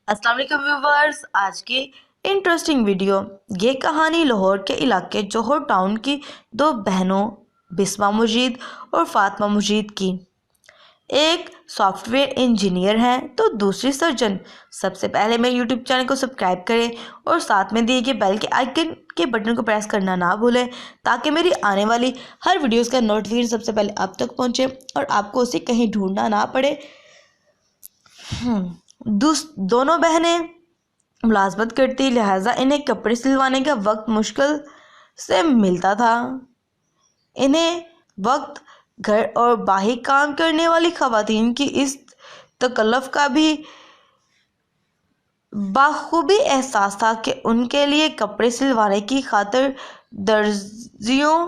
अस्सलाम वालेकुम व्यूवर्स, आज की इंटरेस्टिंग वीडियो। ये कहानी लाहौर के इलाके जौहर टाउन की दो बहनों बिस्मा मुजीद और फातिमा मुजीद की। एक सॉफ्टवेयर इंजीनियर हैं तो दूसरी सर्जन। सबसे पहले मेरे यूट्यूब चैनल को सब्सक्राइब करें और साथ में दिए गए बेल के आइकन के बटन को प्रेस करना ना भूलें ताकि मेरी आने वाली हर वीडियोस का नोटिफिकेशन सबसे पहले आप तक पहुंचे और आपको उसे कहीं ढूंढना ना पड़े। दोनों बहनें मुलाजमत करती, लिहाजा इन्हें कपड़े सिलवाने का वक्त मुश्किल से मिलता था। इन्हें वक्त, घर और बाहरी काम करने वाली ख़वातीन की इस तकल्लुफ़ का भी बाखूबी एहसास था कि उनके लिए कपड़े सिलवाने की खातिर दर्जियों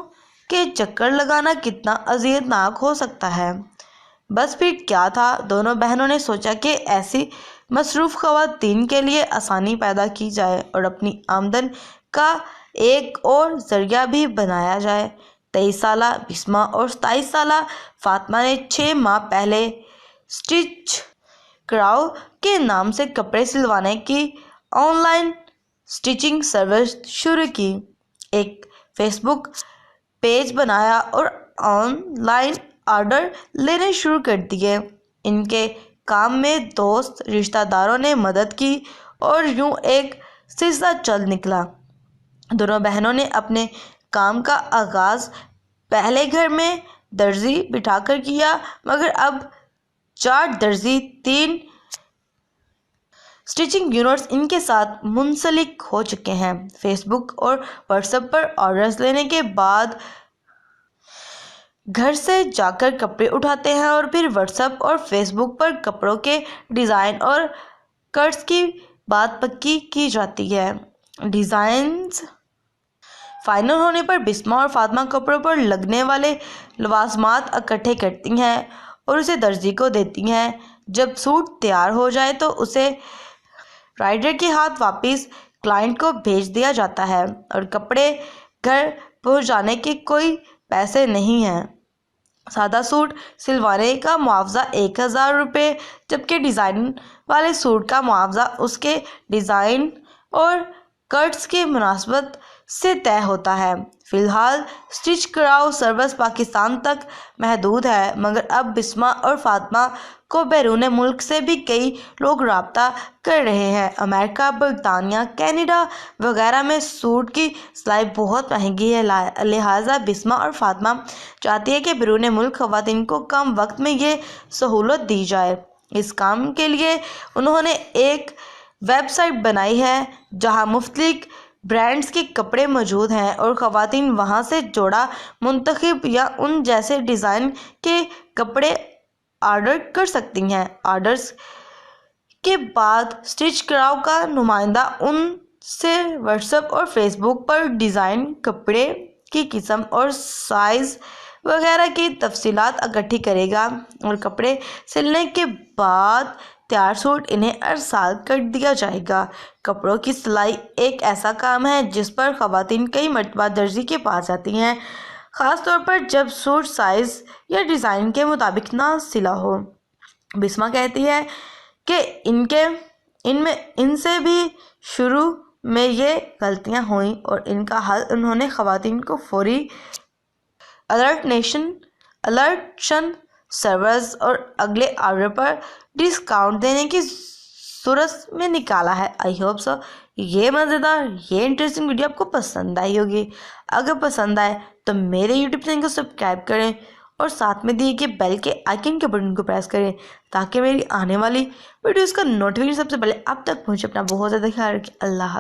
के चक्कर लगाना कितना अज़ियतनाक हो सकता है। बस फिर क्या था, दोनों बहनों ने सोचा कि ऐसी मसरूफ़ ख़वातीन के लिए आसानी पैदा की जाए और अपनी आमदन का एक और ज़रिया भी बनाया जाए। 23 साला बिस्मा और 27 साला फातिमा ने 6 माह पहले स्टिच कराओ के नाम से कपड़े सिलवाने की ऑनलाइन स्टिचिंग सर्विस शुरू की। एक फेसबुक पेज बनाया और ऑनलाइन ऑर्डर लेने शुरू कर दिए। इनके काम में दोस्त रिश्तेदारों ने मदद की और यूं एक सिलसिला चल निकला। दोनों बहनों ने अपने काम का आगाज़ पहले घर में दर्जी बिठाकर किया, मगर अब 4 दर्जी, 3 स्टिचिंग यूनिट्स इनके साथ मुंसलिक हो चुके हैं। फेसबुक और व्हाट्सएप पर ऑर्डर्स लेने के बाद घर से जाकर कपड़े उठाते हैं और फिर व्हाट्सएप और फेसबुक पर कपड़ों के डिज़ाइन और कट्स की बात पक्की की जाती है। डिज़ाइंस फाइनल होने पर बिस्मा और फातिमा कपड़ों पर लगने वाले लवाजमात इकट्ठे करती हैं और उसे दर्जी को देती हैं। जब सूट तैयार हो जाए तो उसे राइडर के हाथ वापस क्लाइंट को भेज दिया जाता है और कपड़े घर पहुंचाने के कोई पैसे नहीं हैं। सादा सूट सिलवाने का मुआवजा 1000 रुपये, जबकि डिज़ाइन वाले सूट का मुआवजा उसके डिज़ाइन और कट्स की मुनासबत से तय होता है। फ़िलहाल स्टिच कराओ सर्विस पाकिस्तान तक महदूद है, मगर अब बिस्मा और फातिमा को बैरून मुल्क से भी कई लोग रब्ता कर रहे हैं। अमेरिका, बरतानिया, कनाडा वगैरह में सूट की सिलाई बहुत महंगी है, लिहाजा बिस्मा और फातिमा चाहती है कि बैरून मुल्क ख़वातीन को कम वक्त में ये सहूलत दी जाए। इस काम के लिए उन्होंने एक वेबसाइट बनाई है जहां मुख्तलिफ ब्रांड्स के कपड़े मौजूद हैं और ख़वातीन वहां से जोड़ा, मुंतखब या उन जैसे डिज़ाइन के कपड़े ऑर्डर कर सकती हैं। ऑर्डर्स के बाद स्टिच कराओ का नुमाइंदा उनसे व्हाट्सएप और फेसबुक पर डिज़ाइन, कपड़े की किस्म और साइज़ वगैरह की तफसीलात इकट्ठी करेगा और कपड़े सिलने के बाद तैयार सूट इन्हें अरसाल कर दिया जाएगा। कपड़ों की सिलाई एक ऐसा काम है जिस पर ख़वातीन कई मरतबा दर्जी के पास जाती हैं, ख़ास तौर पर जब सूट साइज़ या डिज़ाइन के मुताबिक ना सिला हो। बिस्मा कहती है कि इनसे भी शुरू में ये गलतियां हुई और इनका हल उन्होंने ख़वातीन को फौरी अलर्टशन सर्वर्स और अगले ऑर्डर पर डिस्काउंट देने की सूरत में निकाला है। आई होप सो ये मज़ेदार, ये इंटरेस्टिंग वीडियो आपको पसंद आई होगी। अगर पसंद आए तो मेरे यूट्यूब चैनल को सब्सक्राइब करें और साथ में दिए गए बेल के आइकन के बटन को प्रेस करें ताकि मेरी आने वाली वीडियोस का नोटिफिकेशन सबसे पहले आप तक पहुंचे। अपना बहुत ज़्यादा ख्याल रखें। अल्लाह हाफ़िज़।